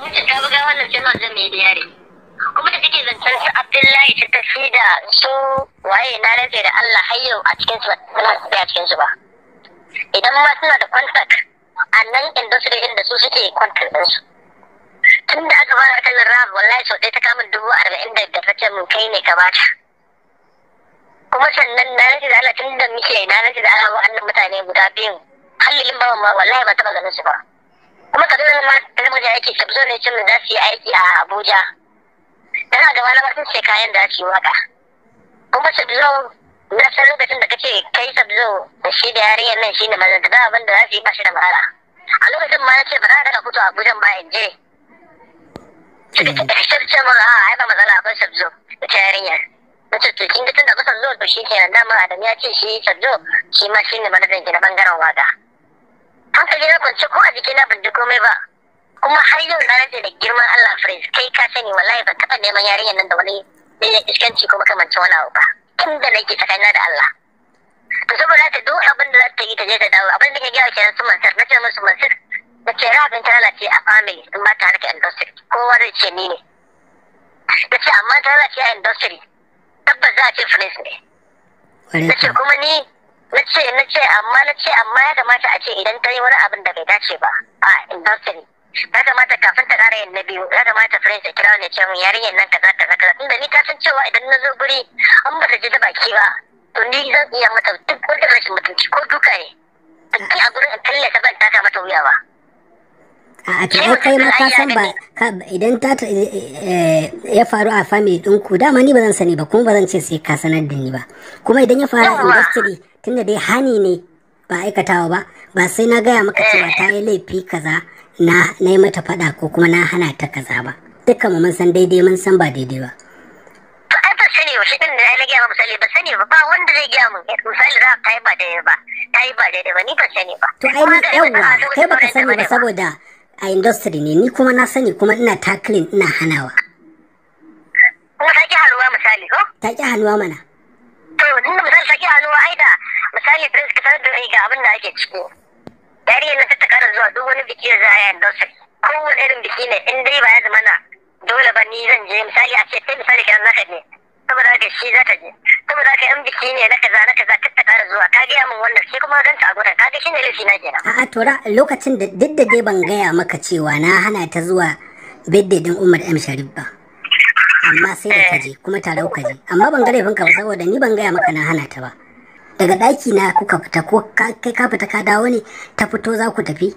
Wacce ta buga wannan channel din mai biyare. Kuma da take zancen su Abdullahi ta tafi da su waye na rantse da Allah har yau a cikin su ba a cikin su ba. Idan ma suna da contact a nan industry din da su suke contact din su. Tun da aka fara kallon rap wallahi sau ɗaya ta kama 45,000 ta ce mun kai ne ka bata. Kuma sannan na rantse da Allah tun da muke na rantse da Allah wa'annan mutane guda biyun hallin bawan ma wallahi ba taɓa ganin su ba. Kuma ka zo ma da yake tabzo ne cin za su yi aiki a Abuja. Yana gaba na sun ce kayan da ake waka. Kuma Sabzo na san lokacin da kace kai Sabzo da shi da yarinyar nan shine mazan da abin da za su yi ba shi da mara. A lokacin ma na ce ba za ka fito a Abuja ba in je. Suka ce mun ai ba matsala akwai Sabzo da ta yarinyar. Na ce to kin ga tun da kusan zo to shi kenan dama Adam ya ce shi Sabzo shi ma shine manajan ki na bangaren waka. Hankali na kwance ko a jikina ban ji komai ba. Kuma har yau na rantse da girman Allah Prince kai ka sani wallahi ban taɓa neman yarinyar nan da wani iskanci ko makamancin wani abu ba. Tun da nake tsakanina da Allah. To saboda haka duk abin da za ta yi ta je ta dawo abin da ke gaya kenan su Mansur na ce musu Mansur na ce rabin ta lalace a family in ba ta harkar industry kowa zai ce ni ne. Na ce amma ta lalace a industry tabbas za a ce Prince ne. Na ce kuma ni na ce amma ya kamata a ce idan ta yi wani abin da bai dace ba a industry ya kamata kafin ta ƙara yin na biyu ya kamata Prince ya kira ne ce mun yarinyar nan kaza tunda ni ta san cewa idan na zo guri an ba ta ji da baki ba to ni zan iya mata duk wani rashin mutunci ko duka ne ki a gurin in talle ta ban taka mata wuya ba a to ai kai ma ka san ba idan ta ya faru a family ɗinku dama ni ba zan sani ba kuma ba zan ce sai ka sanar da ni ba kuma idan ya faru a industry tunda dai hani ne ba aikatawa ba sai na gaya maka cewa ta yi laifi kaza na yi mata fada ko kuma na hana ta kaza ba dukkan mu mun san daidai mun san ba daidai ba to ai ba sani ba shi din da ya gaya ma misali ba sani ba wanda zai gaya mun misali za ta yi ba daidai ba ni ba sani ba to ai ni yawa kai baka sani ba saboda a industry ne ni kuma na sani kuma ina tackling ina hanawa kuma ta ki haluwa misali ko ta ki haluwa mana to inda misali ta ki haluwa ai da misali Prince ka sanar da ni ga abin da ake ciki yariyar nan ta kara zuwa duk wani biki da za a yi industry kowane irin biki ne in dai ba ya zama na dole ba ni zan je misali a ce sai misali kiran naka ne saboda haka shi za ta je saboda haka in biki ne na kaza kar ta kara zuwa ka gaya min wannan sai kuma ganta a gurin ka ga shine laifi na kenan a'a to lokacin da duk da dai ban gaya maka cewa na hana ta zuwa birthday din Umar M Sharif ba amma sai da ta je kuma tare ka je amma ban ga laifinka ba saboda ni ban gaya maka na hana ta ba daga ɗaki na kuka fita ko kai ka fita ka dawo ne ta fito za ku tafi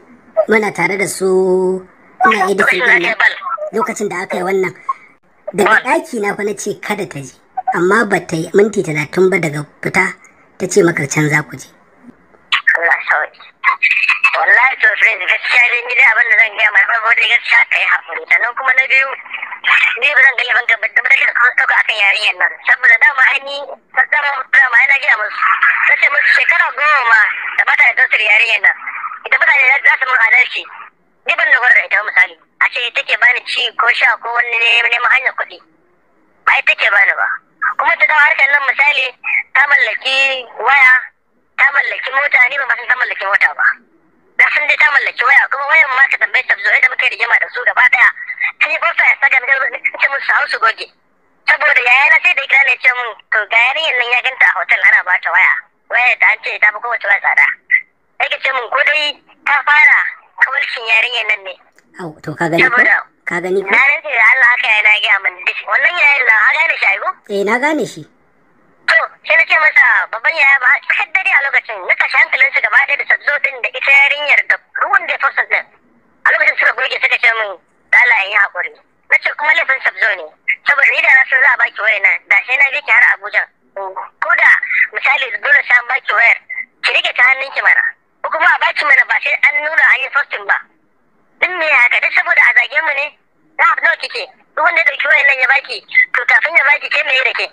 muna tare da su ina editing din nan lokacin da aka yi wannan daga ɗaki na fa na ce kada ta je amma ba ta yi minti 30 ba daga fita ta ce maka can za ku je Allah sauki wallahi to friend gaskiya dai ni da abin da zan gaya mai farko dai gaskiya kai hakuri sannan kuma na biyu ni ba zan ga ban gaba da ɗauka akan yarinyar nan saboda dama aini tattara dama yana gaya musu sace musu shekara 10 da bata da dautar yarinyar nan ita mutane za su mun adalci ni ban dogara da ita misali a ce take bani ci ko sha ko wani neman hanyar kuɗi ba ita take bani ba kuma ta dawo harkar nan misali ta mallaki waya ta mallaki mota ni ba ma san ta mallaki mota ba na san dai ta mallaki waya kuma wayan ma ta tambaye ta zo da muka yi rigima da su gaba daya sai ba sa saka da ce mun su hausu goge saboda yaya na sai da kira ne ce mun to ga yarinyar nan ya ganta a hotel ana ba ta waya ta an ce ta fi kowace waya tsada sai ce mun ko dai ta fara kawalcin yarinyar nan ne au to ka gani ko ka gani ko na rantse da Allah haka yana ga mun dashi wannan yayin nan ha gane shi ai ko na gane shi to sai na ce masa babban yaya ba tsakar dare a lokacin na tashi hankalin su gaba ɗaya da sabzo din da ita yarinyar da ruwan da ya fasa din a lokacin suka goge suka ce min dala yi haƙuri na ce kuma laifin sabzo ne saboda ni da na san za a baki wayar nan da sai na je ki har Abuja ko da misali dole sai an baki wayar ki rike ta hannun ki mana ko kuma a baki mana ba sai an nuna an yi posting ba din me haka duk saboda a zage mu ne na abu nawa kike duk wanda ya dauki wayar nan ya baki to kafin ya baki ke me da ke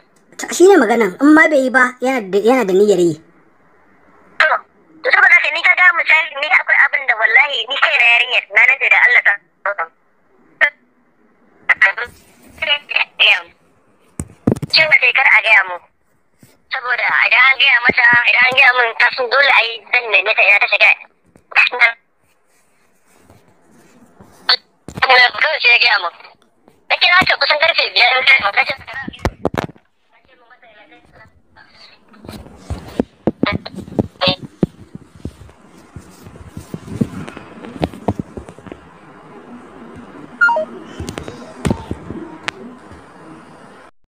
shi ne maganan in ma bai yi ba yana da niyyar yi to saboda haka ni kaga misali ni akwai abin da wallahi ni kai na yarinyar na nace da Allah ta cewa sai kar a gaya mu saboda idan an gaya mata idan an gaya mun ta sun dole a yi zan neme ta ina ta shiga kawai kawai sai ya gaya mun na kira ta kusan karfe 5 da